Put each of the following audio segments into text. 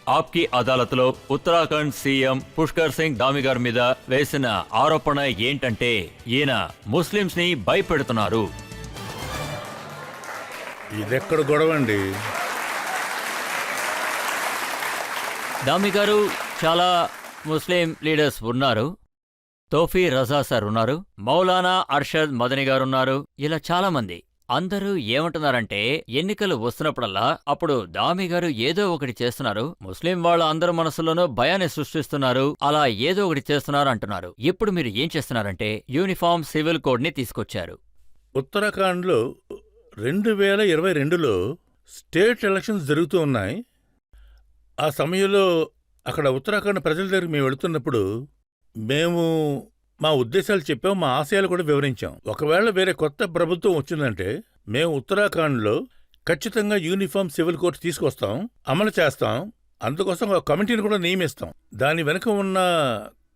ఆప్కి అదాలత్లో Uttarakhand CM Pushkar Singh Dhami గారి మీద వేసిన ఆరోపణ ఏంటంటే ఈయన ముస్లింస్ ని భయపెడుతున్నారు. ఇదెక్కడ గొడవండి? ధామి గారు, చాలా ముస్లిం లీడర్స్ ఉన్నారు. తోఫీ రజా సార్ ఉన్నారు, మౌలానా అర్షద్ మదనీ గారు ఉన్నారు, ఇలా చాలా మంది. అందరూ ఏమంటున్నారంటే ఎన్నికలు వస్తున్నప్పుడల్లా అప్పుడు ధామి గారు ఏదో ఒకటి చేస్తున్నారు, ముస్లిం వాళ్ళ అందరి మనసులోనూ భయాన్ని సృష్టిస్తున్నారు, అలా ఏదో ఒకటి చేస్తున్నారు అంటున్నారు. ఇప్పుడు మీరు ఏం చేస్తున్నారంటే యూనిఫామ్ సివిల్ కోడ్ ని తీసుకొచ్చారు. ఉత్తరాఖండ్లో 2022లో స్టేట్ ఎలక్షన్స్ జరుగుతూ ఉన్నాయి. ఆ సమయంలో అక్కడ ఉత్తరాఖండ్ ప్రజల దగ్గరికి మేము వెళుతున్నప్పుడు మేము మా ఉద్దేశాలు చెప్పాం, మా ఆశయాలు కూడా వివరించాం. ఒకవేళ వేరే కొత్త ప్రభుత్వం వచ్చిందంటే మేము ఉత్తరాఖండ్లో ఖచ్చితంగా యూనిఫామ్ సివిల్ కోడ్ తీసుకొస్తాం, అమలు చేస్తాం. అందుకోసం ఒక కమిటీని కూడా నియమిస్తాం. దాని వెనుక ఉన్న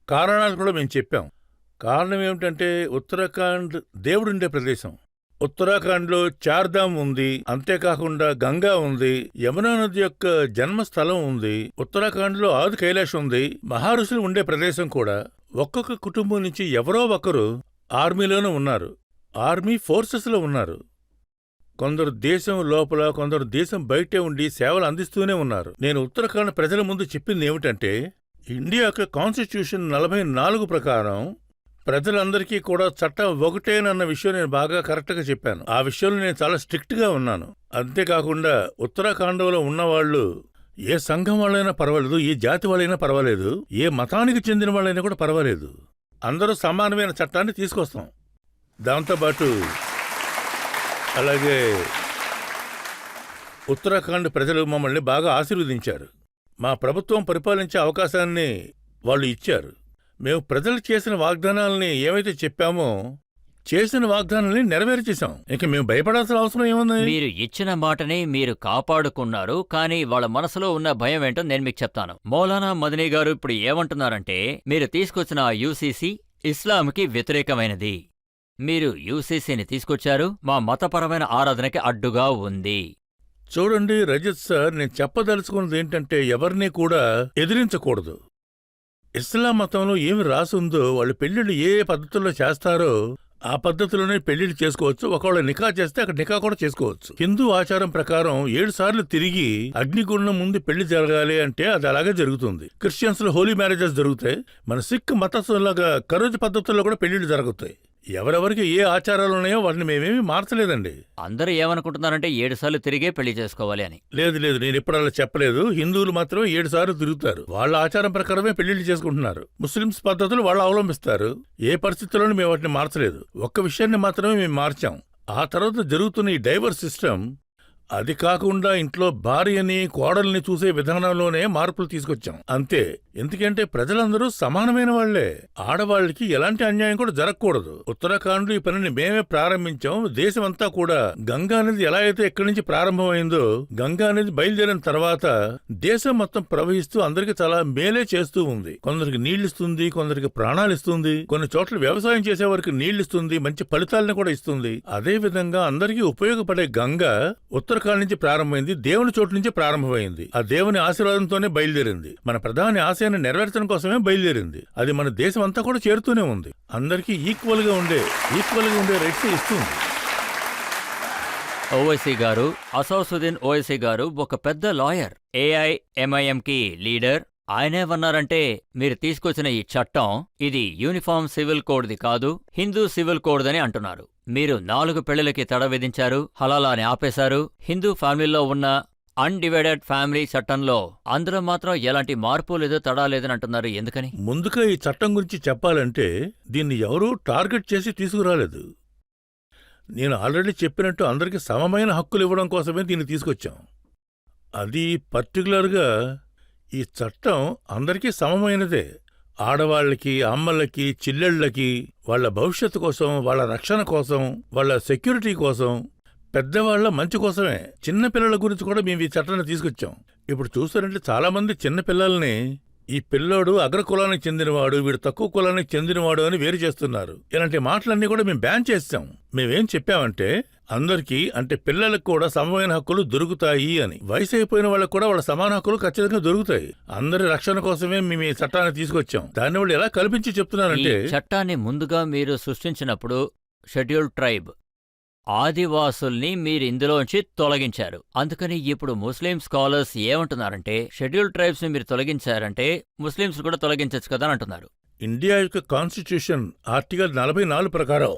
కారణాలు కూడా మేము చెప్పాం. కారణం ఏమిటంటే ఉత్తరాఖండ్ దేవుడుండే ప్రదేశం. ఉత్తరాఖండ్లో చార్ధామ్ ఉంది, అంతేకాకుండా గంగా ఉంది, యమునా నది యొక్క జన్మస్థలం ఉంది, ఉత్తరాఖండ్లో ఆది కైలాష్ ఉంది, మహారుషులు ఉండే ప్రదేశం కూడా. ఒక్కొక్క కుటుంబం నుంచి ఎవరో ఒకరు ఆర్మీలోనూ ఉన్నారు, ఆర్మీ ఫోర్సెస్లో ఉన్నారు. కొందరు దేశం లోపల, కొందరు దేశం బయటే ఉండి సేవలు అందిస్తూనే ఉన్నారు. నేను ఉత్తరాఖండ్ ప్రజల ముందు చెప్పింది ఏమిటంటే ఇండియా యొక్క కాన్స్టిట్యూషన్ 44 ప్రకారం ప్రజలందరికీ కూడా చట్టం ఒకటేనన్న విషయం నేను బాగా కరెక్ట్గా చెప్పాను. ఆ విషయంలో నేను చాలా స్ట్రిక్ట్గా ఉన్నాను. అంతేకాకుండా ఉత్తరాఖండ్లో ఉన్నవాళ్లు ఏ సంఘం వాళ్ళైనా పర్వాలేదు, ఏ జాతి వాళ్ళైనా పర్వాలేదు, ఏ మతానికి చెందిన వాళ్ళైనా కూడా పర్వాలేదు, అందరూ సమానమైన చట్టాన్ని తీసుకొస్తాం. దాంతోపాటు అలాగే ఉత్తరాఖండ్ ప్రజలు మమ్మల్ని బాగా ఆశీర్వదించారు. మా ప్రభుత్వం పరిపాలించే అవకాశాన్ని వాళ్ళు ఇచ్చారు. మేము ప్రజలు చేసిన వాగ్దానాలని ఏవైతే చెప్పామో చేసిన వాగ్దానాలని నెరవేర్చేశాం. ఇంక మేము భయపడాల్సిన అవసరం ఏముంది? మీరు ఇచ్చిన మాటని మీరు కాపాడుకున్నారు, కానీ వాళ్ళ మనసులో ఉన్న భయం ఏంటో నేను మీకు చెప్తాను. మౌలానా మదనీ గారు ఇప్పుడు ఏమంటున్నారంటే మీరు తీసుకొచ్చిన ఆ యూసీసీ ఇస్లాంకి వ్యతిరేకమైనది. మీరు యూసీసీని తీసుకొచ్చారు, మా మతపరమైన ఆరాధనకి అడ్డుగా ఉంది. చూడండి రజత్ సార్, నేను చెప్పదలుచుకున్నది ఏంటంటే ఎవరినీ కూడా ఎదిరించకూడదు. ఇస్లాం మతంలో ఏమి రాసుందో వాళ్ళు పెళ్లిళ్ళు ఏ పద్ధతుల్లో చేస్తారో ఆ పద్ధతిలోనే పెళ్లిళ్ళు చేసుకోవచ్చు. ఒకవేళ నికా చేస్తే అక్కడ నికా కూడా చేసుకోవచ్చు. హిందూ ఆచారం ప్రకారం 7 సార్లు తిరిగి అగ్నిగుండం ముందు పెళ్లి జరగాలి అంటే అది అలాగే జరుగుతుంది. క్రిస్టియన్స్ లో హోలీ మ్యారేజెస్ జరుగుతాయి. మన సిక్ మతస్థులాగా కరోజు పద్ధతుల్లో కూడా పెళ్లిళ్ళు జరుగుతాయి. ఎవరెవరికి ఏ ఆచారాలు ఉన్నాయో వాటిని మేమేమి మార్చలేదండి. అందరూ ఏమనుకుంటున్నారంటే 7 సార్లు తిరిగే పెళ్లి చేసుకోవాలి అని. లేదు లేదు, నేను ఎప్పుడు అలా చెప్పలేదు. హిందువులు మాత్రమే 7 సార్లు తిరుగుతారు. వాళ్ళ ఆచారం ప్రకారమే పెళ్లిళ్ళు చేసుకుంటున్నారు. ముస్లింస్ పద్ధతులు వాళ్ళు అవలంబిస్తారు. ఏ పరిస్థితుల్లోనూ మేము వాటిని మార్చలేదు. ఒక్క విషయాన్ని మాత్రమే మేము మార్చాం. ఆ తర్వాత జరుగుతున్న ఈ డైవర్స్ సిస్టమ్, అది కాకుండా ఇంట్లో భార్యని కోడల్ని చూసే విధానంలోనే మార్పులు తీసుకొచ్చాం అంతే. ఎందుకంటే ప్రజలందరూ సమానమైన వాళ్లే. ఆడవాళ్లకి ఎలాంటి అన్యాయం కూడా జరగకూడదు. ఉత్తరాఖండ్ ఈ పనిని మేమే ప్రారంభించాం. దేశమంతా కూడా గంగా నది ఎలా అయితే ఎక్కడి నుంచి ప్రారంభమైందో, గంగా నది బయలుదేరిన తర్వాత దేశం మొత్తం ప్రవహిస్తూ అందరికి చాలా మేలే చేస్తూ ఉంది. కొందరికి నీళ్లిస్తుంది, కొందరికి ప్రాణాలిస్తుంది, కొన్ని చోట్ల వ్యవసాయం చేసే వారికి నీళ్లిస్తుంది, మంచి ఫలితాలను కూడా ఇస్తుంది. అదే విధంగా అందరికీ ఉపయోగపడే గంగా ఉత్తరాఖండ్ నుంచి ప్రారంభమైంది, దేవుని చోటు నుంచి ప్రారంభమైంది. ఆ దేవుని ఆశీర్వాదంతోనే బయలుదేరింది. మన ప్రధాని ఆశయాన్ని నెరవేర్చడం కోసమే బయలుదేరింది. అది మన దేశం అంతా కూడా చేరుతూనే ఉంది. అందరికీ ఈక్వల్ గా ఉండే రైట్స్ ఇస్తుంది. ఓవైసీ గారు, అసౌసుద్దీన్ ఓవైసీ గారు ఒక పెద్ద లాయర్, ఏఐఎంఐఎంకి లీడర్. ఆయనేమన్నారంటే మీరు తీసుకొచ్చిన ఈ చట్టం ఇది యూనిఫామ్ సివిల్ కోడ్ది కాదు, హిందూ సివిల్ కోడ్దని అంటున్నారు. మీరు 4 పెళ్లిలకి తడ విధించారు, హలాలాని ఆపేశారు. హిందూ ఫ్యామిలీలో ఉన్న అన్డివైడెడ్ ఫ్యామిలీ చట్టంలో అందులో మాత్రం ఎలాంటి మార్పు లేదు, తడా లేదని అంటున్నారు. ఎందుకని? ముందుగా ఈ చట్టం గురించి చెప్పాలంటే దీన్ని ఎవరూ టార్గెట్ చేసి తీసుకురాలేదు. నేను ఆల్రెడీ చెప్పినట్టు అందరికీ సమమైన హక్కులు ఇవ్వడం కోసమే దీన్ని తీసుకొచ్చాం. అది పర్టికులర్గా ఈ చట్టం అందరికీ సమమైనదే. ఆడవాళ్లకి, అమ్మలకి, చెల్లెళ్లకి, వాళ్ల భవిష్యత్తు కోసం, వాళ్ల రక్షణ కోసం, వాళ్ల సెక్యూరిటీ కోసం, పెద్దవాళ్ల మంచి కోసమే. చిన్నపిల్లల గురించి కూడా మేము ఈ చట్టాన్ని తీసుకొచ్చాం. ఇప్పుడు చూస్తారంటే చాలా మంది చిన్నపిల్లల్ని ఈ పిల్లోడు అగ్రకులానికి చెందినవాడు, వీడు తక్కువ కులానికి చెందినవాడు అని వేరు చేస్తున్నారు. ఇలాంటి మాటలన్నీ కూడా మేము బ్యాన్ చేస్తాం. మేమేం చెప్పామంటే అందరికీ అంటే పిల్లలకు కూడా సమమైన హక్కులు దొరుకుతాయి అని. వయసు అయిపోయిన వాళ్ళకు కూడా వాళ్ళ సమాన హక్కులు ఖచ్చితంగా దొరుకుతాయి. అందరి రక్షణ కోసమే మేము ఈ చట్టాన్ని తీసుకొచ్చాం. దాన్ని వాళ్ళు ఎలా కల్పించి ఈ చెప్తున్నారంటే, చట్టాన్ని ముందుగా మీరు సృష్టించినప్పుడు షెడ్యూల్డ్ ట్రైబ్ ఆదివాసుల్ని మీరు ఇందులోంచి తొలగించారు. అందుకని ఇప్పుడు ముస్లిం స్కాలర్స్ ఏమంటున్నారంటే షెడ్యూల్డ్ ట్రైబ్స్ ని మీరు తొలగించారంటే ముస్లింస్ కూడా తొలగించచ్చు కదా అని అంటున్నారు. ఇండియా యొక్క కాన్స్టిట్యూషన్ ఆర్టికల్ 44 ప్రకారం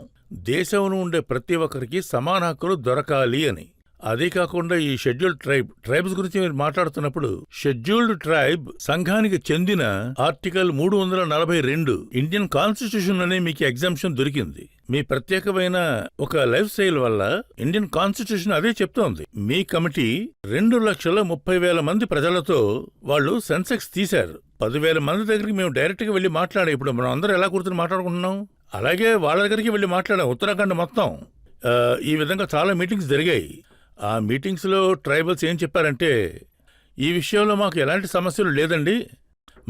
దేశంలో ఉండే ప్రతి ఒక్కరికి సమాన హక్కులు దొరకాలి అని. అదే కాకుండా ఈ షెడ్యూల్డ్ ట్రైబ్స్ గురించి మీరు మాట్లాడుతున్నప్పుడు షెడ్యూల్డ్ ట్రైబ్ సంఘానికి చెందిన ఆర్టికల్ 342 ఇండియన్ కాన్స్టిట్యూషన్ అనే మీకు ఎగ్జామ్షన్ దొరికింది. మీ ప్రత్యేకమైన ఒక లైఫ్ స్టైల్ వల్ల ఇండియన్ కాన్స్టిట్యూషన్ అదే చెప్తోంది. మీ కమిటీ 2,30,000 మంది ప్రజలతో వాళ్ళు సెన్సెక్స్ తీశారు. 10,000 మంది దగ్గరికి మేము డైరెక్ట్ గా వెళ్లి మాట్లాడాం. ఇప్పుడు మనం అందరూ ఎలా కూర్చొని మాట్లాడుకుంటున్నాం అలాగే వాళ్ళ దగ్గరికి వెళ్లి మాట్లాడాం. ఉత్తరాఖండ్ మొత్తం ఈ విధంగా చాలా మీటింగ్స్ జరిగాయి. ఆ మీటింగ్స్లో ట్రైబల్స్ ఏం చెప్పారంటే, ఈ విషయంలో మాకు ఎలాంటి సమస్యలు లేదండి,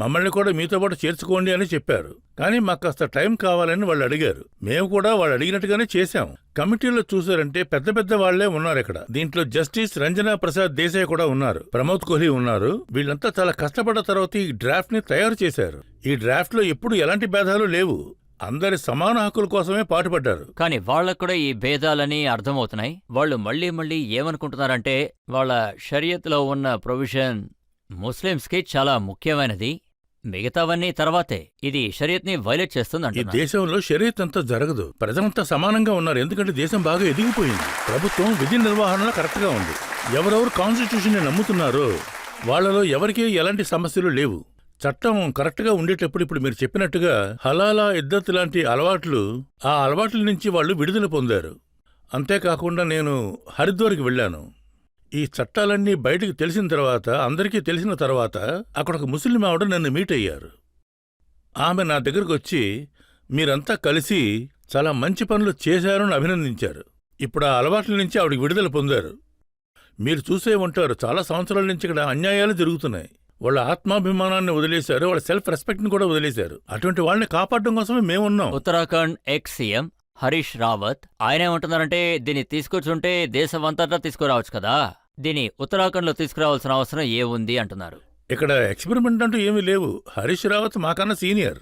మమ్మల్ని కూడా మీతో పాటు చేర్చుకోండి అని చెప్పారు. కానీ మాకు కాస్త టైం కావాలని వాళ్ళు అడిగారు. మేము కూడా వాళ్ళు అడిగినట్టుగానే చేశాం. కమిటీలో చూసారంటే పెద్ద పెద్ద వాళ్లే ఉన్నారు ఇక్కడ. దీంట్లో జస్టిస్ రంజనా ప్రసాద్ దేశాయ్ కూడా ఉన్నారు, ప్రమోద్ కోహ్లీ ఉన్నారు. వీళ్ళంతా చాలా కష్టపడ్డ తర్వాత ఈ డ్రాఫ్ట్ ని తయారు చేశారు. ఈ డ్రాఫ్ట్ లో ఎప్పుడు ఎలాంటి భేదాలు లేవు. అందరి సమాన హక్కుల కోసమే పాటుపడ్డారు. కానీ వాళ్ళకు కూడా ఈ భేదాలని అర్థమవుతున్నాయి. వాళ్ళు మళ్ళీ మళ్ళీ ఏమనుకుంటున్నారంటే వాళ్ళ షరియత్లో ఉన్న ప్రొవిజన్ ముస్లింస్కి చాలా ముఖ్యమైనది, మిగతావన్నీ తర్వాతే. ఇది షరియత్ని వైలేట్ చేస్తుంది. ఈ దేశంలో షరియత్ అంతా జరగదు. ప్రజలంతా సమానంగా ఉన్నారు. ఎందుకంటే దేశం బాగా ఎదిగిపోయింది. ప్రభుత్వం విధి నిర్వహణలో కరెక్ట్ గా ఉంది. ఎవరెవరు కాన్స్టిట్యూషన్ ని నమ్ముతున్నారో వాళ్లలో ఎవరికీ ఎలాంటి సమస్యలు లేవు. చట్టం కరెక్ట్ గా ఉండేటప్పుడు ఇప్పుడు మీరు చెప్పినట్టుగా హలాలా ఇద్దత్ లాంటి అలవాట్లు, ఆ అలవాట్ల నుంచి వాళ్ళు విడుదల పొందారు. అంతేకాకుండా నేను హరిద్వార్కి వెళ్ళాను. ఈ చట్టాలన్నీ బయటకు తెలిసిన తర్వాత, అందరికీ తెలిసిన తర్వాత అక్కడ ఒక ముస్లిం ఆవిడ నన్ను మీట్ అయ్యారు. ఆమె నా దగ్గరకు వచ్చి మీరంతా కలిసి చాలా మంచి పనులు చేశారని అభినందించారు. ఇప్పుడు ఆ అలవాట్ల నుంచి ఆవిడకి విడుదల పొందారు. మీరు చూసే ఉంటారు, చాలా సంవత్సరాల నుంచి ఇక్కడ అన్యాయాలు జరుగుతున్నాయి. వాళ్ళ ఆత్మాభిమానాన్ని వదిలేశారు, వాళ్ళ సెల్ఫ్ రెస్పెక్ట్ ని కూడా వదిలేశారు. అటువంటి వాళ్ళని కాపాడడం కోసమే మేమున్నాం. ఉత్తరాఖండ్ ఎక్స్ సీఎం హరీష్ రావత్ ఆయన ఏమంటున్నారంటే దీన్ని తీసుకొచ్చుంటే దేశమంతటా తీసుకురావచ్చు కదా, దీన్ని ఉత్తరాఖండ్ లో తీసుకురావాల్సిన అవసరం ఏముంది అంటున్నారు. ఇక్కడ ఎక్స్పెరిమెంట్ అంటూ ఏమీ లేవు. హరీష్ రావత్ మాకన్నా సీనియర్.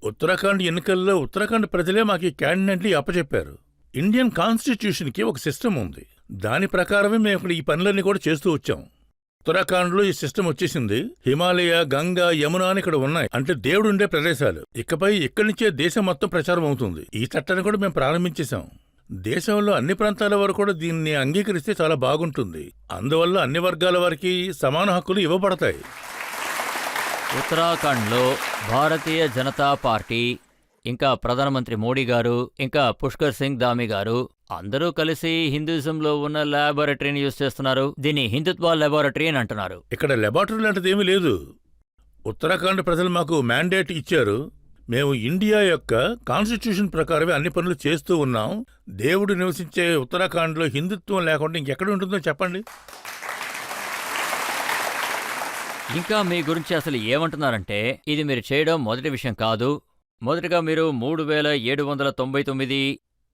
ఉత్తరాఖండ్ ఎన్నికల్లో ఉత్తరాఖండ్ ప్రజలే మాకు ఈ క్యాండిడేట్ని అప్పచెప్పారు. ఇండియన్ కాన్స్టిట్యూషన్ కి ఒక సిస్టమ్ ఉంది. దాని ప్రకారమే మేము ఇక్కడ ఈ పనులన్నీ కూడా చేస్తూ వచ్చాం. ఉత్తరాఖండ్లో ఈ సిస్టమ్ వచ్చేసింది. హిమాలయ, గంగా, యమున అని ఇక్కడ ఉన్నాయి. అంటే దేవుడు ఉండే ప్రదేశాలు. ఇకపై ఇక్కడి నుంచే దేశం మొత్తం ప్రచారం అవుతుంది. ఈ చట్టాన్ని కూడా మేము ప్రారంభించేశాం. దేశంలో అన్ని ప్రాంతాల వారు కూడా దీన్ని అంగీకరిస్తే చాలా బాగుంటుంది. అందువల్ల అన్ని వర్గాల వారికి సమాన హక్కులు ఇవ్వబడతాయి. ఉత్తరాఖండ్లో భారతీయ జనతా పార్టీ, ఇంకా ప్రధానమంత్రి మోడీ గారు, ఇంకా పుష్కర్ సింగ్ ధామీ గారు అందరూ కలిసి హిందూయిజంలో ఉన్న ల్యాబొరేటరీని యూజ్ చేస్తున్నారు. దీన్ని హిందుత్వ ల్యాబొరేటరీ అని అంటున్నారు. ఇక్కడ ల్యాబొరేటరీ లాంటిది ఏమీ లేదు. ఉత్తరాఖండ్ ప్రజలు మాకు మ్యాండేట్ ఇచ్చారు. మేము ఇండియా యొక్క కాన్స్టిట్యూషన్ ప్రకారమే అన్ని పనులు చేస్తూ ఉన్నాం. దేవుడు నివసించే ఉత్తరాఖండ్లో హిందుత్వం లేకుండా ఇంకెక్కడ ఉంటుందో చెప్పండి. ఇంకా మీ గురించి అసలు ఏమంటున్నారంటే ఇది మీరు చేయడం మొదటి విషయం కాదు. మొదటగా మీరు 3,799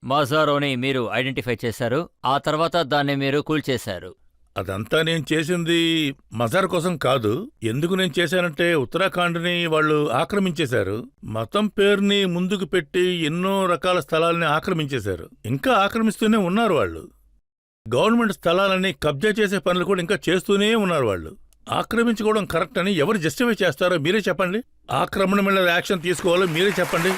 మాజారోని మీరు ఐడెంటిఫై చేశారు. ఆ తర్వాత దాన్ని మీరు కూల్చేశారు. అదంతా నేను చేసింది మజార్ కోసం కాదు. ఎందుకు నేను చేశానంటే ఉత్తరాఖండ్ని వాళ్ళు ఆక్రమించేశారు. మతం పేరుని ముందుకు పెట్టి ఎన్నో రకాల స్థలాల్ని ఆక్రమించేశారు. ఇంకా ఆక్రమిస్తూనే ఉన్నారు వాళ్ళు. గవర్నమెంట్ స్థలాలని కబ్జా చేసే పనులు కూడా ఇంకా చేస్తూనే ఉన్నారు వాళ్ళు. ఆక్రమించుకోవడం కరెక్ట్ అని ఎవరు జస్టిఫై చేస్తారో మీరే చెప్పండి. ఆక్రమణ మీద యాక్షన్ తీసుకోవాలో మీరే చెప్పండి.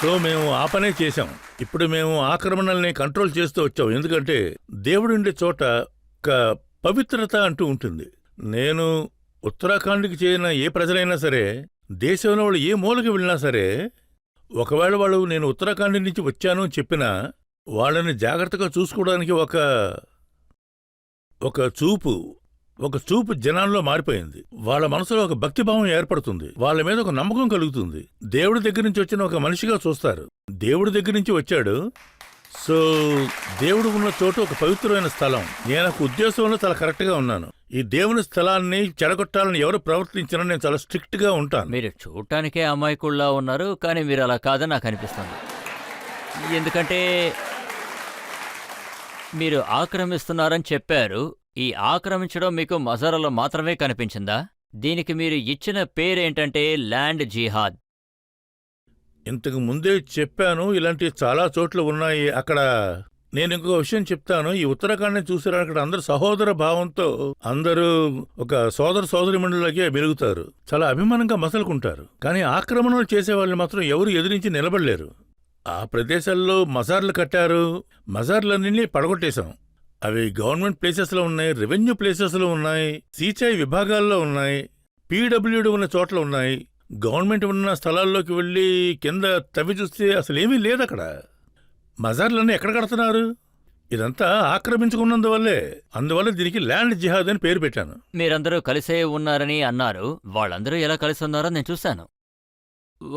సో మేము ఆ పనే చేశాం. ఇప్పుడు మేము ఆక్రమణల్ని కంట్రోల్ చేస్తూ వచ్చాం. ఎందుకంటే దేవుడు ఉండే చోట ఒక పవిత్రత అంటూ ఉంటుంది. నేను ఉత్తరాఖండ్కి చేరిన ఏ ప్రజలైనా సరే, దేశంలో వాళ్ళు ఏ మూలకి వెళ్ళినా సరే, ఒకవేళ వాళ్ళు నేను ఉత్తరాఖండ్ నుంచి వచ్చాను అని చెప్పినా వాళ్ళని జాగ్రత్తగా చూసుకోవడానికి ఒక చూపు జనాల్లో మారిపోయింది. వాళ్ళ మనసులో ఒక భక్తిభావం ఏర్పడుతుంది. వాళ్ళ మీద ఒక నమ్మకం కలుగుతుంది. దేవుడి దగ్గర నుంచి వచ్చిన ఒక మనిషిగా చూస్తారు. దేవుడి దగ్గర నుంచి వచ్చాడు. సో దేవుడు ఉన్న చోటు ఒక పవిత్రమైన స్థలం. నేను ఒక ఉద్దేశంలో చాలా కరెక్ట్గా ఉన్నాను. ఈ దేవుని స్థలాన్ని చెడగొట్టాలని ఎవరు ప్రవర్తించినా నేను చాలా స్ట్రిక్ట్ గా ఉంటాను. మీరు చూడటానికే అమాయకుల్లా ఉన్నారు, కానీ మీరు అలా కాదని నాకు అనిపిస్తుంది. ఎందుకంటే మీరు ఆక్రమిస్తున్నారని చెప్పారు. ఈ ఆక్రమించడం మీకు మజారాలో మాత్రమే కనిపించిందా? దీనికి మీరు ఇచ్చిన పేరేంటంటే ల్యాండ్ జిహాద్. ఇంతకు ముందే చెప్పాను, ఇలాంటి చాలా చోట్ల ఉన్నాయి. అక్కడ నేను ఇంకొక విషయం చెప్తాను. ఈ ఉత్తరాఖండ్ని చూసారు, అక్కడ అందరూ సహోదర భావంతో అందరూ ఒక సోదరిమణులకే మెలుగుతారు, చాలా అభిమానంగా మసలుకుంటారు. కానీ ఆక్రమణలు చేసే వాళ్ళని మాత్రం ఎవరు ఎదిరించి నిలబడలేరు. ఆ ప్రదేశాల్లో మజార్లు కట్టారు, మజార్లన్నీ పడగొట్టేశాం. అవి గవర్నమెంట్ ప్లేసెస్లో ఉన్నాయి, రెవెన్యూ ప్లేసెస్లో ఉన్నాయి, సీచాయి విభాగాల్లో ఉన్నాయి, పీడబ్ల్యూడీ ఉన్న చోట్ల ఉన్నాయి. గవర్నమెంట్ ఉన్న స్థలాల్లోకి వెళ్ళి కింద తవ్వి చూస్తే అసలేమీ లేదు అక్కడ. మజార్లన్నీ ఎక్కడ కడుతున్నారు? ఇదంతా ఆక్రమించుకున్నందువల్లే. అందువల్ల దీనికి ల్యాండ్ జిహాద్ అని పేరు పెట్టాను. మీరందరూ కలిసే ఉన్నారని అన్నారు. వాళ్ళందరూ ఎలా కలిసి ఉన్నారో నేను చూశాను.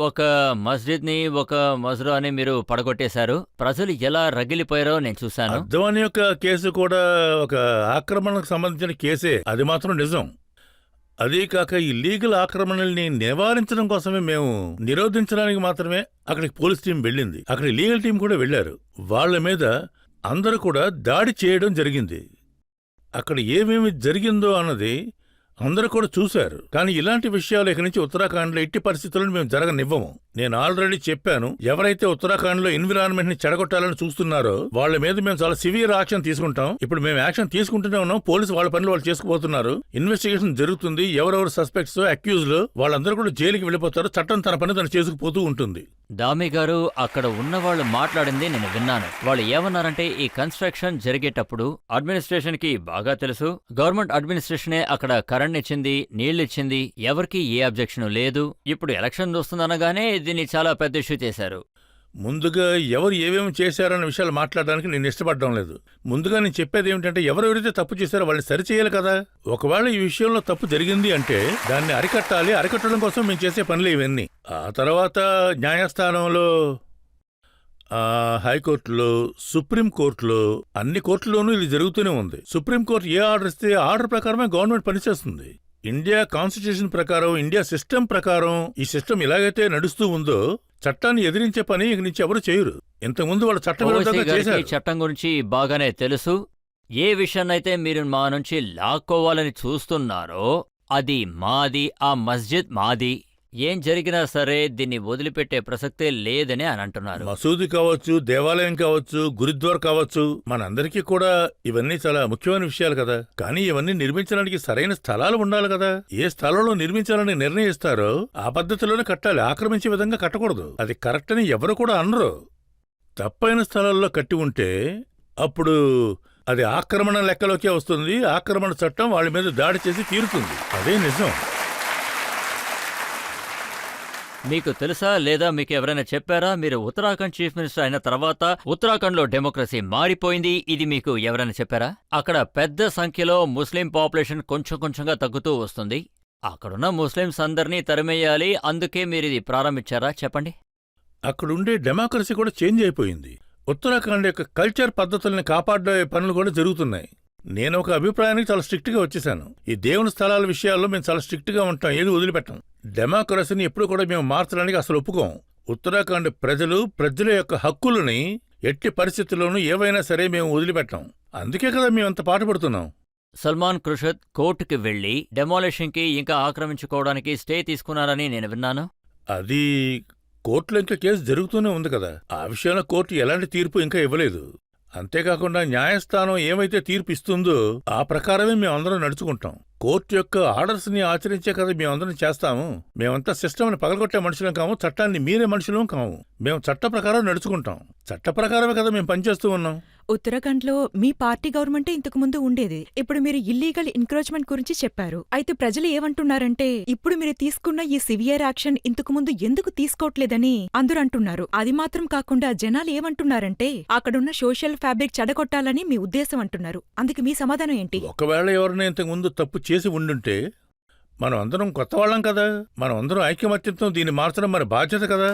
ఒక మస్జిద్ని, ఒక మజ్రాని మీరు పడగొట్టేశారు. ప్రజలు ఎలా రగిలిపోయారో నేను చూశాను. అద్వానీ యొక్క కేసు కూడా ఒక ఆక్రమణకు సంబంధించిన కేసే, అది మాత్రం నిజం. అదీ కాక ఈ లీగల్ ఆక్రమణల్ని నివారించడం కోసమే, మేము నిరోధించడానికి మాత్రమే అక్కడికి పోలీస్ టీం వెళ్ళింది. అక్కడ లీగల్ టీం కూడా వెళ్లారు. వాళ్ల మీద అందరూ కూడా దాడి చేయడం జరిగింది. అక్కడ ఏమేమి జరిగిందో అన్నది అందరూ కూడా చూశారు. కానీ ఇలాంటి విషయాలు ఇక్కడి నుంచి ఉత్తరాఖండ్లో ఎట్టి పరిస్థితులను మేము జరగనివ్వము. నేను ఆల్రెడీ చెప్పాను, ఎవరైతే ఉత్తరాఖండ్లో ఎన్విరాన్మెంట్ ని చెడగొట్టాలని చూస్తున్నారో వాళ్ళ మీద మేము చాలా సివియర్ యాక్షన్ తీసుకుంటాం. ఇప్పుడు మేము యాక్షన్ తీసుకుంటూనే ఉన్నాం. పోలీసు వాళ్ళ పనులు వాళ్ళు చేసుకుపోతున్నారు. ఇన్వెస్టిగేషన్ జరుగుతుంది. ఎవరెవరు సస్పెక్ట్స్, అక్యూజ్లు వాళ్ళందరూ కూడా జైలుకి వెళ్ళిపోతారు. చట్టం తన పని తను చేసుకుపోతూ ఉంటుంది. దామి గారు, అక్కడ ఉన్నవాళ్ళు మాట్లాడింది నేను విన్నాను. వాళ్ళు ఏమన్నారంటే, ఈ కన్స్ట్రక్షన్ జరిగేటప్పుడు అడ్మినిస్ట్రేషన్ కి బాగా తెలుసు, గవర్నమెంట్ అడ్మినిస్ట్రేషనే అక్కడ కరెంట్ ఇచ్చింది, నీళ్లిచ్చింది, ఎవరికి ఏ అబ్జెక్షన్ లేదు. ఇప్పుడు ఎలక్షన్ వస్తుందనగానే దీన్ని చాలా పెద్ద ఇష్యూ చేశారు. ముందుగా ఎవరు ఏమేమి చేశారన్న విషయాలు మాట్లాడడానికి నేను ఇష్టపడడం లేదు. ముందుగా నేను చెప్పేది ఏమిటంటే, ఎవరెవరైతే తప్పు చేశారో వాళ్ళని సరిచేయాలి కదా. ఒకవేళ ఈ విషయంలో తప్పు జరిగింది అంటే దాన్ని అరికట్టాలి. అరికట్టడం కోసం మేము చేసే పనులు ఇవన్నీ. ఆ తర్వాత న్యాయస్థానంలో, హైకోర్టులో, సుప్రీంకోర్టులో, అన్ని కోర్టుల్లోనూ ఇది జరుగుతూనే ఉంది. సుప్రీంకోర్టు ఏ ఆర్డర్ ఇస్తే ఆర్డర్ ప్రకారమే గవర్నమెంట్ పనిచేస్తుంది. ఇండియా కాన్స్టిట్యూషన్ ప్రకారం, ఇండియా సిస్టమ్ ప్రకారం ఈ సిస్టమ్ ఇలాగైతే నడుస్తూ ఉందో చట్టాన్ని ఎదిరించే పని ఇక నుంచి ఎవరు చేయరు. ఇంతకుముందు వాళ్ళు చట్టవిరుద్ధంగా చేశారు. చట్టం గురించి బాగానే తెలుసు. ఏ విషయాన్నైతే మీరు మా నుంచి లాక్కోవాలని చూస్తున్నారో అది మాది, ఆ మస్జిద్ మాది. ఏం జరిగినా సరే దీన్ని వదిలిపెట్టే ప్రసక్తే లేదని అని అంటున్నారు. మసూది కావచ్చు, దేవాలయం కావచ్చు, గురుద్వార్ కావచ్చు, మనందరికీ కూడా ఇవన్నీ చాలా ముఖ్యమైన విషయాలు కదా. కానీ ఇవన్నీ నిర్మించడానికి సరైన స్థలాలు ఉండాలి కదా. ఏ స్థలంలో నిర్మించాలని నిర్ణయిస్తారో ఆ పద్ధతిలోనే కట్టాలి. ఆక్రమించే విధంగా కట్టకూడదు. అది కరెక్ట్ అని ఎవరు కూడా అనరు. తప్పైన స్థలాల్లో కట్టి ఉంటే అప్పుడు అది ఆక్రమణ లెక్కలోకే వస్తుంది. ఆక్రమణ చట్టం వాళ్ళ మీద దాడి చేసి తీరుతుంది. అదే నిజం. మీకు తెలుసా లేదా మీకు ఎవరైనా చెప్పారా? మీరు ఉత్తరాఖండ్ చీఫ్ మినిస్టర్ అయిన తర్వాత ఉత్తరాఖండ్లో డెమోక్రసీ మారిపోయింది, ఇది మీకు ఎవరైనా చెప్పారా? అక్కడ పెద్ద సంఖ్యలో ముస్లిం పాపులేషన్ కొంచెం కొంచెంగా తగ్గుతూ వస్తుంది. అక్కడున్న ముస్లింస్ అందరినీ తరిమేయాలి, అందుకే మీరు ఇది ప్రారంభించారా? చెప్పండి. అక్కడుండే డెమోక్రసీ కూడా చేంజ్ అయిపోయింది. ఉత్తరాఖండ్ యొక్క కల్చర్ పద్ధతుల్ని కాపాడే పనులు కూడా జరుగుతున్నాయి. నేను ఒక అభిప్రాయానికి చాలా స్ట్రిక్ట్గా వచ్చేసాను. ఈ దేవుని స్థలాల విషయాల్లో మేము చాలా స్ట్రిక్ట్గా ఉంటాం, ఏది వదిలిపెట్టాం. డెమోక్రసీని ఎప్పుడు కూడా మేము మార్చడానికి అసలు ఒప్పుకోం. ఉత్తరాఖండ్ ప్రజల యొక్క హక్కులని ఎట్టి పరిస్థితుల్లోనూ ఏవైనా సరే మేము వదిలిపెట్టాం. అందుకే కదా మేమంత పాటుపడుతున్నాం. సల్మాన్ ఖుర్షద్ కోర్టుకి వెళ్లి డెమాలిషన్కి ఇంకా ఆక్రమించుకోవడానికి స్టే తీసుకున్నారని నేను విన్నాను. అది కోర్టులో ఇంకా కేసు జరుగుతూనే ఉంది కదా. ఆ విషయంలో కోర్టు ఎలాంటి తీర్పు ఇంకా ఇవ్వలేదు. అంతేకాకుండా న్యాయస్థానం ఏమైతే తీర్పు ఇస్తుందో ఆ ప్రకారమే మేమందరం నడుచుకుంటాం. కోర్టు యొక్క ఆర్డర్స్ ని ఆచరించే కదా మేమందరం చేస్తాము. మేమంతా సిస్టమ్ని పగలగొట్టే మనుషులం కాము, చట్టాన్ని మీరే మనుషులం కాము. మేము చట్ట ప్రకారం నడుచుకుంటాం. చట్ట ప్రకారమే కదా మేము పనిచేస్తూ ఉన్నాం. ఉత్తరాఖండ్లో మీ పార్టీ గవర్నమెంటే ఇంతకు ముందు ఉండేది. ఇప్పుడు మీరు ఇల్లీగల్ ఎంక్రోచ్మెంట్ గురించి చెప్పారు. అయితే ప్రజలు ఏమంటున్నారంటే, ఇప్పుడు మీరు తీసుకున్న ఈ సివియర్ యాక్షన్ ఇంతకు ముందు ఎందుకు తీసుకోవట్లేదని అందరూ అంటున్నారు. అది మాత్రం కాకుండా జనాలు ఏమంటున్నారంటే, అక్కడున్న సోషల్ ఫ్యాబ్రిక్ చెడగొట్టాలని మీ ఉద్దేశం అంటున్నారు. అందుకు మీ సమాధానం ఏంటి? ఒకవేళ ఎవరైనా ఇంతకు ముందు తప్పు చేసి ఉండుంటే మనం అందరం కొత్త వాళ్ళం కదా. మనం అందరం ఐకమత్యంతో దీన్ని మార్చడం మన బాధ్యత కదా.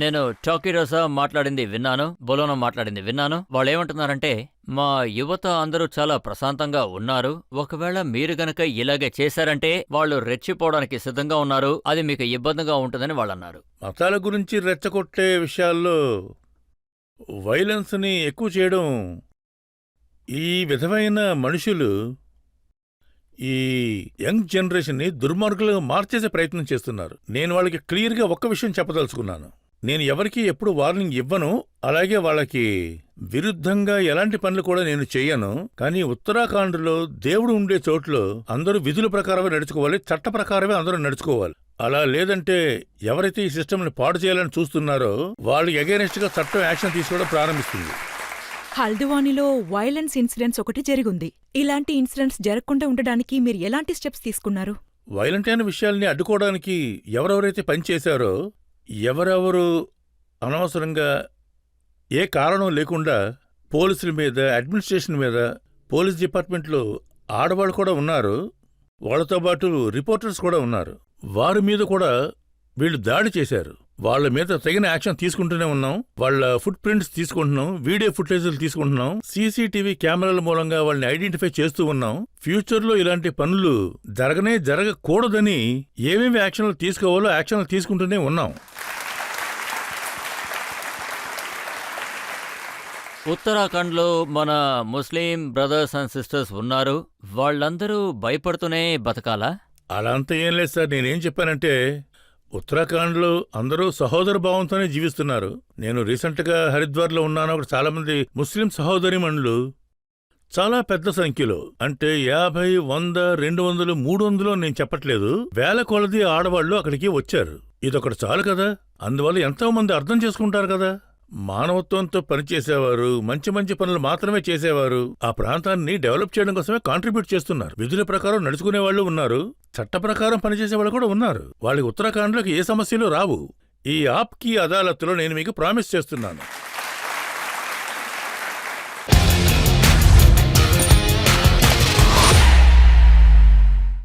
నేను టాకీ రోజా మాట్లాడింది విన్నాను, బొలోనో మాట్లాడింది విన్నాను. వాళ్ళు ఏమంటున్నారంటే, మా యువత అందరూ చాలా ప్రశాంతంగా ఉన్నారు. ఒకవేళ మీరు గనక ఇలాగే చేశారంటే వాళ్ళు రెచ్చిపోవడానికి సిద్ధంగా ఉన్నారు. అది మీకు ఇబ్బందిగా ఉంటుందని వాళ్ళన్నారు. మతాల గురించి రెచ్చగొట్టే విషయాల్లో వైలెన్స్ని ఎక్కువ చేయడం, ఈ విధమైన మనుషులు ఈ యంగ్ జనరేషన్ని దుర్మార్గులుగా మార్చేసే ప్రయత్నం చేస్తున్నారు. నేను వాళ్ళకి క్లియర్గా ఒక్క విషయం చెప్పదలుచుకున్నాను. నేను ఎవరికీ ఎప్పుడు వార్నింగ్ ఇవ్వను, అలాగే వాళ్ళకి విరుద్ధంగా ఎలాంటి పనులు కూడా నేను చెయ్యను. కానీ ఉత్తరాఖండ్లో దేవుడు ఉండే చోట్లో అందరూ విధుల ప్రకారమే నడుచుకోవాలి, చట్ట ప్రకారమే అందరూ నడుచుకోవాలి. అలా లేదంటే ఎవరైతే ఈ సిస్టమ్ని పాడు చేయాలని చూస్తున్నారో వాళ్ళకి అగైనెస్ట్గా చట్టం యాక్షన్ తీసుకోవడం ప్రారంభిస్తుంది. హల్ద్వానీలో వైలెన్స్ ఇన్సిడెంట్స్ ఒకటి జరిగింది. ఇలాంటి ఇన్సిడెంట్స్ జరగకుండా ఉండడానికి మీరు ఎలాంటి స్టెప్స్ తీసుకున్నారు? వైలెంట్ అయిన విషయాల్ని అడ్డుకోవడానికి ఎవరెవరైతే పనిచేశారో, ఎవరెవరు అనవసరంగా ఏ కారణం లేకుండా పోలీసుల మీద, అడ్మినిస్ట్రేషన్ మీద, పోలీస్ డిపార్ట్మెంట్లో ఆడవాళ్ళు కూడా ఉన్నారు, వాళ్ళతో పాటు రిపోర్టర్స్ కూడా ఉన్నారు. వారి మీద కూడా వీళ్ళు దాడి చేశారు. వాళ్ళ మీద తగిన యాక్షన్ తీసుకుంటూనే ఉన్నాం. వాళ్ళ ఫుట్ ప్రింట్స్ తీసుకుంటున్నాం, వీడియో ఫుటేజీలు తీసుకుంటున్నాం, సీసీటీవీ కెమెరాల మూలంగా వాళ్ళని ఐడెంటిఫై చేస్తూ ఉన్నాం. ఫ్యూచర్లో ఇలాంటి పనులు జరగకూడదని ఏమేమి యాక్షన్లు తీసుకోవాలో యాక్షన్లు తీసుకుంటూనే ఉన్నాం. ఉత్తరాఖండ్లో మన ముస్లిం బ్రదర్స్ అండ్ సిస్టర్స్ ఉన్నారు. వాళ్ళందరూ భయపడుతూనే బతకాలా? అలా అంతా ఏం లేదు సార్. నేనేం చెప్పానంటే ఉత్తరాఖండ్లో అందరూ సహోదర భావంతోనే జీవిస్తున్నారు. నేను రీసెంట్గా హరిద్వార్లో ఉన్నాను. అక్కడ చాలామంది ముస్లిం సహోదరిమణులు చాలా పెద్ద సంఖ్యలో, అంటే 50, 100, 200, 300 నేను చెప్పట్లేదు, వేల కొలది ఆడవాళ్లు అక్కడికి వచ్చారు. ఇదొకటి చాలు కదా. అందువల్ల ఎంతో మంది అర్థం చేసుకుంటారు కదా. మానవత్వంతో పనిచేసేవారు, మంచి మంచి పనులు మాత్రమే చేసేవారు, ఆ ప్రాంతాన్ని డెవలప్ చేయడం కోసమే కాంట్రిబ్యూట్ చేస్తున్నారు. విధుల ప్రకారం నడుచుకునే వాళ్ళు ఉన్నారు, చట్ట ప్రకారం పనిచేసే వాళ్ళు కూడా ఉన్నారు. వాళ్ళకి ఉత్తరాఖండ్లోకి ఏ సమస్యలు రావు. ఈ ఆప్కి అదాలత్లో నేను మీకు ప్రామిస్ చేస్తున్నాను.